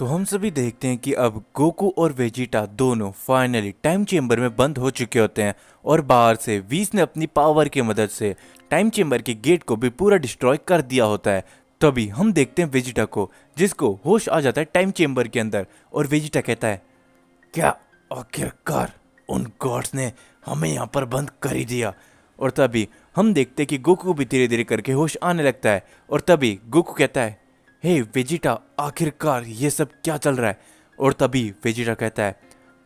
तो हम सभी देखते हैं कि अब गोकू और वेजिटा दोनों फाइनली टाइम चेम्बर में बंद हो चुके होते हैं और बाहर से वीस ने अपनी पावर की मदद से टाइम चेम्बर के गेट को भी पूरा डिस्ट्रॉय कर दिया होता है। तभी हम देखते हैं वेजिटा को, जिसको होश आ जाता है टाइम चेम्बर के अंदर, और वेजिटा कहता है, क्या आखिरकार उन गॉड्स ने हमें यहाँ पर बंद कर ही दिया। और तभी हम देखते हैं कि गोकू भी धीरे धीरे करके होश आने लगता है। और तभी गोकू कहता है, हे वेजिटा, आखिरकार ये सब क्या चल रहा है। और तभी वेजिटा कहता है,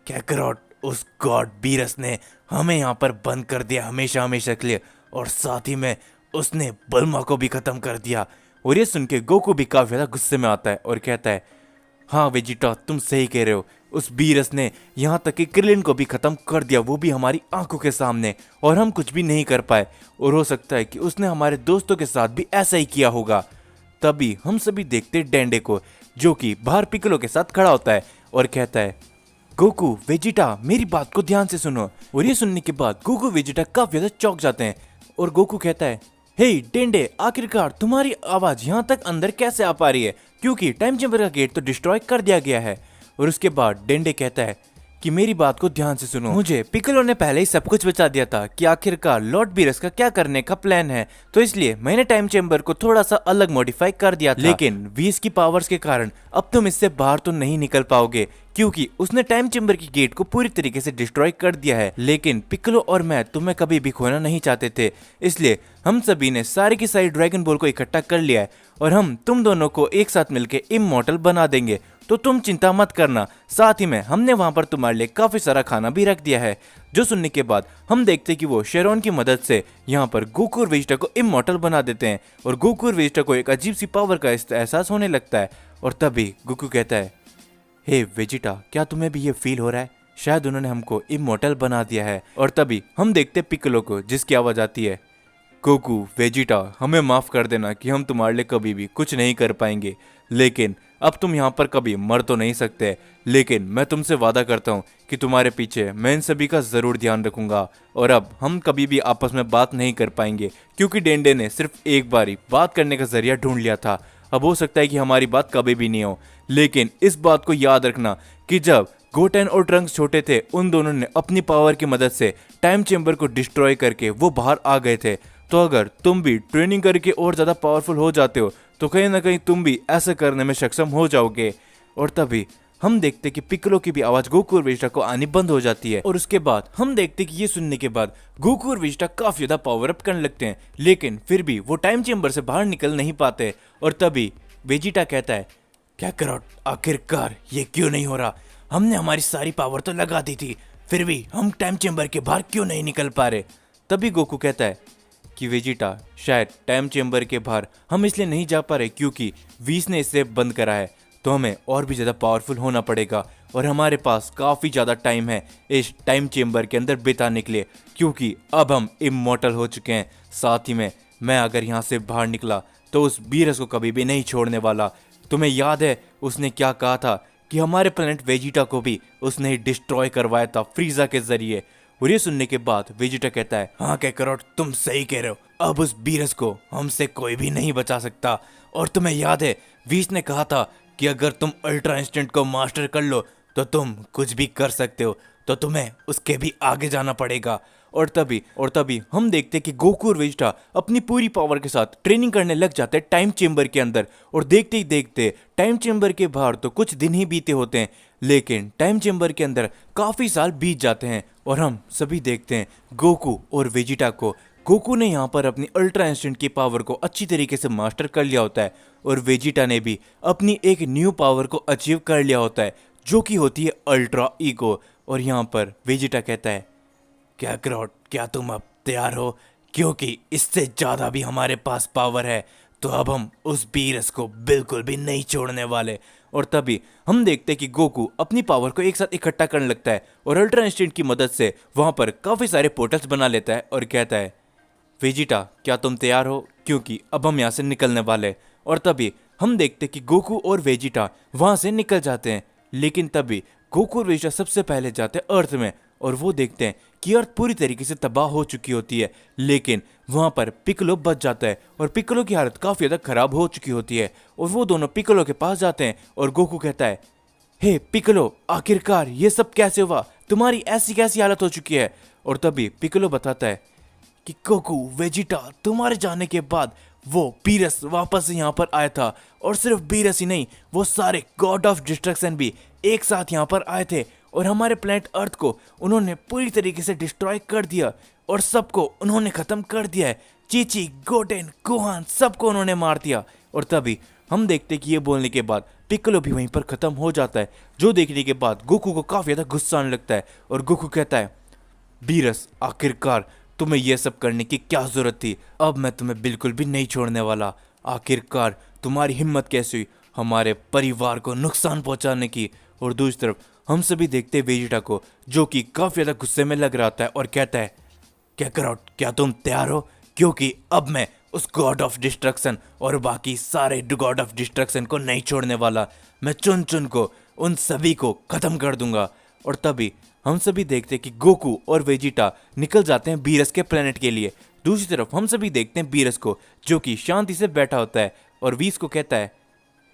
कैकरॉट, उस गॉड बीरस ने हमें यहाँ पर बंद कर दिया हमेशा हमेशा के लिए, और साथ ही में उसने बल्मा को भी खत्म कर दिया। और ये सुन के गोकू भी काफी ज्यादा गुस्से में आता है और कहता है, हाँ वेजिटा, तुम सही कह रहे हो, उस बीरस ने यहाँ तक कि क्रिलिन को भी खत्म कर दिया, वो भी हमारी आंखों के सामने, और हम कुछ भी नहीं कर पाए। और हो सकता है कि उसने हमारे दोस्तों के साथ भी ऐसा ही किया होगा। तभी हम सभी देखते डेंडे को, जो कि बाहर पिकलो के साथ खड़ा होता है और कहता है, गोकू, वेजिटा, मेरी बात को ध्यान से सुनो। और ये सुनने के बाद गोकू वेजिटा काफी ज्यादा चौंक जाते हैं और गोकू कहता है, हे डेंडे, आखिरकार तुम्हारी आवाज यहाँ तक अंदर कैसे आ पा रही है, क्योंकि टाइम चेम्बर का गेट तो डिस्ट्रॉय कर दिया गया है। और उसके बाद डेंडे कहता है कि मेरी बात को ध्यान से सुनो, मुझे पिकलो ने पहले ही सब कुछ बता दिया था कि आखिरकार लॉर्ड बीरस का क्या करने का प्लान है, तो इसलिए मैंने टाइम चेम्बर को थोड़ा सा अलग मॉडिफाई कर दिया था। लेकिन वीस की पावर्स के कारण अब तुम इससे बाहर तो नहीं निकल पाओगे, क्योंकि उसने टाइम चेम्बर की गेट को पूरी तरीके से डिस्ट्रॉय कर दिया है। लेकिन पिकलो और मैं तुम्हें कभी भी खोना नहीं चाहते थे, इसलिए हम सभी ने सारी की सारी ड्रैगन बॉल को इकट्ठा कर लिया है और हम तुम दोनों को एक साथ मिलकर इमॉर्टल बना देंगे, तो तुम चिंता मत करना। साथ ही में हमने वहां पर तुम्हारे लिए काफी सारा खाना भी रख दिया है। जो सुनने के बाद हम देखते कि वो शेरोन की मदद से यहाँ पर गोकू और वेजिटा को इमॉर्टल बना देते हैं और गोकू और वेजिटा को एक अजीब सी पावर का एहसास होने लगता है। और तभी गोकू कहता है, हे वेजिटा, क्या तुम्हें भी ये फील हो रहा है, शायद उन्होंने हमको इमॉर्टल बना दिया है। और तभी हम देखते पिकलो को, जिसकी आवाज आती है, गोकू, वेजिटा, हमें माफ कर देना कि हम तुम्हारे लिए कभी भी कुछ नहीं कर पाएंगे, लेकिन अब तुम यहाँ पर कभी मर तो नहीं सकते, लेकिन मैं तुमसे वादा करता हूँ कि तुम्हारे पीछे मैं इन सभी का जरूर ध्यान रखूंगा। और अब हम कभी भी आपस में बात नहीं कर पाएंगे, क्योंकि डेंडे ने सिर्फ एक बारी बात करने का जरिया ढूंढ लिया था। अब हो सकता है कि हमारी बात कभी भी नहीं हो, लेकिन इस बात को याद रखना कि जब गोटेन और ट्रंक्स छोटे थे, उन दोनों ने अपनी पावर की मदद से टाइम चेम्बर को डिस्ट्रॉय करके वो बाहर आ गए थे। तो अगर तुम भी ट्रेनिंग करके और ज्यादा पावरफुल हो जाते हो, तो कहीं ना कहीं तुम भी ऐसा करने में सक्षम हो जाओगे। और तभी हम देखते कि पिकलो की भी आवाज गोकू और वेजिटा को आनी बंद हो जाती है। और उसके बाद हम देखते कि ये सुनने के बाद गोकू और वेजिटा काफी ज्यादा पावर अप करने लगते हैं, लेकिन फिर भी वो टाइम चेम्बर से बाहर निकल नहीं पाते। और तभी वेजिटा कहता है, क्या करो, आखिरकार ये क्यों नहीं हो रहा, हमने हमारी सारी पावर तो लगा दी थी, फिर भी हम टाइम चेम्बर के बाहर क्यों नहीं निकल पा रहे। तभी गोकू कहता है कि वेजिटा, शायद टाइम चेम्बर के बाहर हम इसलिए नहीं जा पा रहे क्योंकि वीस ने इसे बंद करा है, तो हमें और भी ज़्यादा पावरफुल होना पड़ेगा और हमारे पास काफ़ी ज़्यादा टाइम है इस टाइम चेम्बर के अंदर बिताने के लिए, क्योंकि अब हम इमॉर्टल हो चुके हैं। साथ ही में मैं अगर यहाँ से बाहर निकला तो उस बीरस को कभी भी नहीं छोड़ने वाला। तुम्हें याद है उसने क्या कहा था कि हमारे प्लेनेट वेजिटा को भी उसने ही डिस्ट्रॉय करवाया था फ्रीजा के जरिए। और ये सुनने के बाद वेजिटा कहता है, हाँ कैकरॉट, तुम सही कह रहे हो, अब उस बीरस को हमसे कोई भी नहीं बचा सकता। और तुम्हें याद है वीस ने कहा था कि अगर तुम अल्ट्रा इंस्टेंट को मास्टर कर लो तो तुम कुछ भी कर सकते हो, तो तुम्हें उसके भी आगे जाना पड़ेगा। और तभी हम देखते कि गोकू और वेजिटा अपनी पूरी पावर के साथ ट्रेनिंग करने लग जाते हैं टाइम चेम्बर के अंदर। और देखते ही देखते टाइम चेम्बर के बाहर तो कुछ दिन ही बीते होते हैं, लेकिन टाइम चेम्बर के अंदर काफी साल बीत जाते हैं और हम सभी देखते हैं गोकू और वेजिटा को। गोकू ने यहाँ पर अपनी अल्ट्रा इंस्टेंट की पावर को अच्छी तरीके से मास्टर कर लिया होता है और वेजिटा ने भी अपनी एक न्यू पावर को अचीव कर लिया होता है, जो कि होती है अल्ट्रा ईगो। और यहाँ पर वेजिटा कहता है, क्या ग्रॉट, क्या तुम अब तैयार हो, क्योंकि इससे ज़्यादा भी हमारे पास पावर है, तो अब हम उस बीरस को बिल्कुल भी नहीं छोड़ने वाले। और तभी हम देखते हैं कि गोकू अपनी पावर को एक साथ इकट्ठा करने लगता है और अल्ट्रा इंस्टेंट की मदद से वहाँ पर काफ़ी सारे पोर्टल्स बना लेता है और कहता है, वेजिटा, क्या तुम तैयार हो, क्योंकि अब हम यहाँ से निकलने वाले। और तभी हम देखते कि गोकू और वेजिटा वहाँ से निकल जाते हैं, लेकिन तभी गोकू और वेजिटा सबसे पहले जाते हैं अर्थ में और वो देखते हैं कि अर्थ पूरी तरीके से तबाह हो चुकी होती है, लेकिन वहाँ पर पिccolo बच जाता है और पिccolo की हालत काफ़ी ज़्यादा खराब हो चुकी होती है। और वो दोनों पिccolo के पास जाते हैं और गोकू कहता है, हे पिccolo, आखिरकार ये सब कैसे हुआ, तुम्हारी ऐसी कैसी हालत हो चुकी है। और तभी पिccolo बताता है कि गोकू, वेजिटा, तुम्हारे जाने के बाद वो बीरस वापस यहाँ पर आया था, और सिर्फ बीरस ही नहीं, वो सारे गॉड ऑफ डिस्ट्रक्शन भी एक साथ यहाँ पर आए थे और हमारे प्लेनेट अर्थ को उन्होंने पूरी तरीके से डिस्ट्रॉय कर दिया और सबको उन्होंने खत्म कर दिया है। चीची, गोटेन, गोहान, सबको उन्होंने मार दिया। और तभी हम देखते कि ये बोलने के बाद पिccolo भी वहीं पर खत्म हो जाता है, जो देखने के बाद गोकू को काफी ज्यादा गुस्सा आने लगता है और गोकू कहता है, बीरस, आखिरकार तुम्हें यह सब करने की क्या जरूरत थी, अब मैं तुम्हें बिल्कुल भी नहीं छोड़ने वाला। आखिरकार तुम्हारी हिम्मत कैसे हुई हमारे परिवार को नुकसान पहुंचाने की। और दूसरी तरफ हम सभी देखते वेजिटा को, जो कि काफी ज्यादा गुस्से में लग रहा है और कहता है, कैकरॉट, क्या तुम तैयार हो? क्योंकि अब मैं उस गॉड ऑफ डिस्ट्रक्शन और बाकी सारे गॉड ऑफ डिस्ट्रक्शन को नहीं छोड़ने वाला। मैं चुन चुन को उन सभी को खत्म कर दूंगा। और तभी हम सभी देखते कि गोकू और वेजिटा निकल जाते हैं बीरस के प्लेनेट के लिए। दूसरी तरफ हम सभी देखते हैं बीरस को, जो कि शांति से बैठा होता है और वीस को कहता है,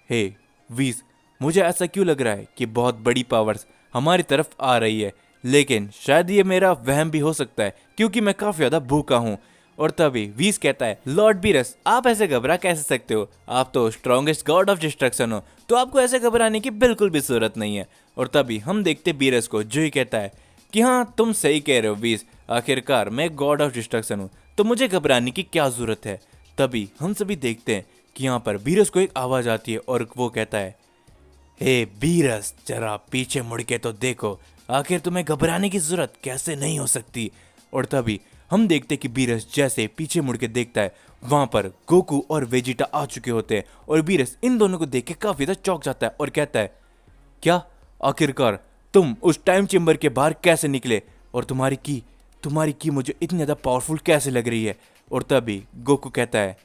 हे वीस, मुझे ऐसा क्यों लग रहा है कि बहुत बड़ी पावर्स हमारी तरफ आ रही है, लेकिन शायद ये मेरा वहम भी हो सकता है क्योंकि मैं काफी ज्यादा भूखा हूँ। और तभी वीस कहता है, लॉर्ड बीरस, आप ऐसे घबरा कैसे सकते हो? आप तो स्ट्रॉन्गेस्ट गॉड ऑफ डिस्ट्रक्शन हो, तो आपको ऐसे घबराने की बिल्कुल भी जरूरत नहीं है। और तभी हम देखते बीरस को, जो ही कहता है कि हाँ, तुम सही कह रहे हो वीस, आखिरकार मैं गॉड ऑफ डिस्ट्रक्शन हूँ, तो मुझे घबराने की क्या जरूरत है। तभी हम सभी देखते हैं कि यहाँ पर बीरस को एक आवाज आती है और वो कहता है, हे बीरस, जरा पीछे मुड़ के तो देखो, आखिर तुम्हें घबराने की जरूरत कैसे नहीं हो सकती। और तभी हम देखते कि बीरस जैसे पीछे मुड़ के देखता है, वहां पर गोकू और वेजिटा आ चुके होते हैं और बीरस इन दोनों को देख के काफी ज्यादा चौंक जाता है और कहता है, क्या आखिरकार तुम उस टाइम चेम्बर के बाहर कैसे निकले, और तुम्हारी की मुझे इतनी ज्यादा पावरफुल कैसे लग रही है। और तभी गोकू कहता है,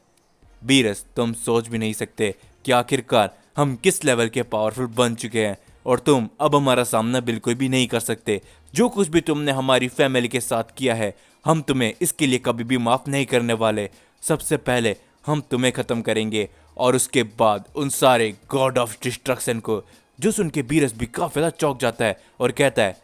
बीरस, तुम सोच भी नहीं सकते कि आखिरकार हम किस लेवल के पावरफुल बन चुके हैं, और तुम अब हमारा सामना बिल्कुल भी नहीं कर सकते। जो कुछ भी तुमने हमारी फैमिली के साथ किया है, हम तुम्हें इसके लिए कभी भी माफ नहीं करने वाले। सबसे पहले हम तुम्हें खत्म करेंगे और उसके बाद उन सारे गॉड ऑफ डिस्ट्रक्शन को। जो सुन के बीरस भी काफी ज्यादा चौंक जाता है और कहता है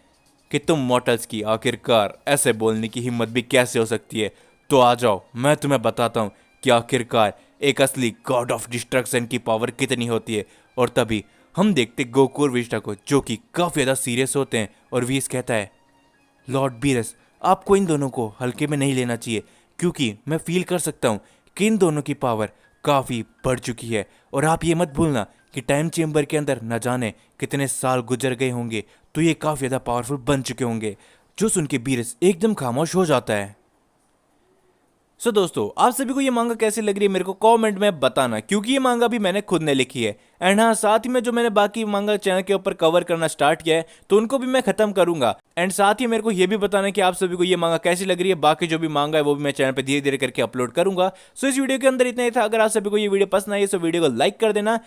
कि तुम मॉर्टल्स की आखिरकार ऐसे बोलने की हिम्मत भी कैसे हो सकती है। तो आ जाओ, मैं तुम्हें बताता हूँ कि आखिरकार एक असली गॉड ऑफ डिस्ट्रक्शन की पावर कितनी होती है। और तभी हम देखते गोकू और वेजिटा को, जो कि काफी ज्यादा सीरियस होते हैं। और वीस कहता है, लॉर्ड बीरस, आपको इन दोनों को हल्के में नहीं लेना चाहिए, क्योंकि मैं फील कर सकता हूँ कि इन दोनों की पावर काफी बढ़ चुकी है। और आप ये मत भूलना कि टाइम चेम्बर के अंदर न जाने कितने साल गुजर गए होंगे, तो ये काफी ज्यादा पावरफुल बन चुके होंगे। जो सुन के बीरस एकदम खामोश हो जाता है। सो दोस्तों, आप सभी को ये मांगा कैसी लग रही है मेरे को कमेंट में बताना, क्योंकि ये मांगा भी मैंने खुद ने लिखी है। एंड हाँ, साथ ही में जो मैंने बाकी मांगा चैनल के ऊपर कवर करना स्टार्ट किया है, तो उनको भी मैं खत्म करूंगा। एंड साथ ही मेरे को ये भी बताना कि आप सभी को ये मांगा कैसी लग रही है। बाकी जो भी मांगा है वो भी मैं चैनल पे धीरे धीरे करके अपलोड करूंगा। सो इस वीडियो के अंदर इतना ही था। अगर आप सभी को ये वीडियो पसंद आई है तो वीडियो को लाइक कर देना,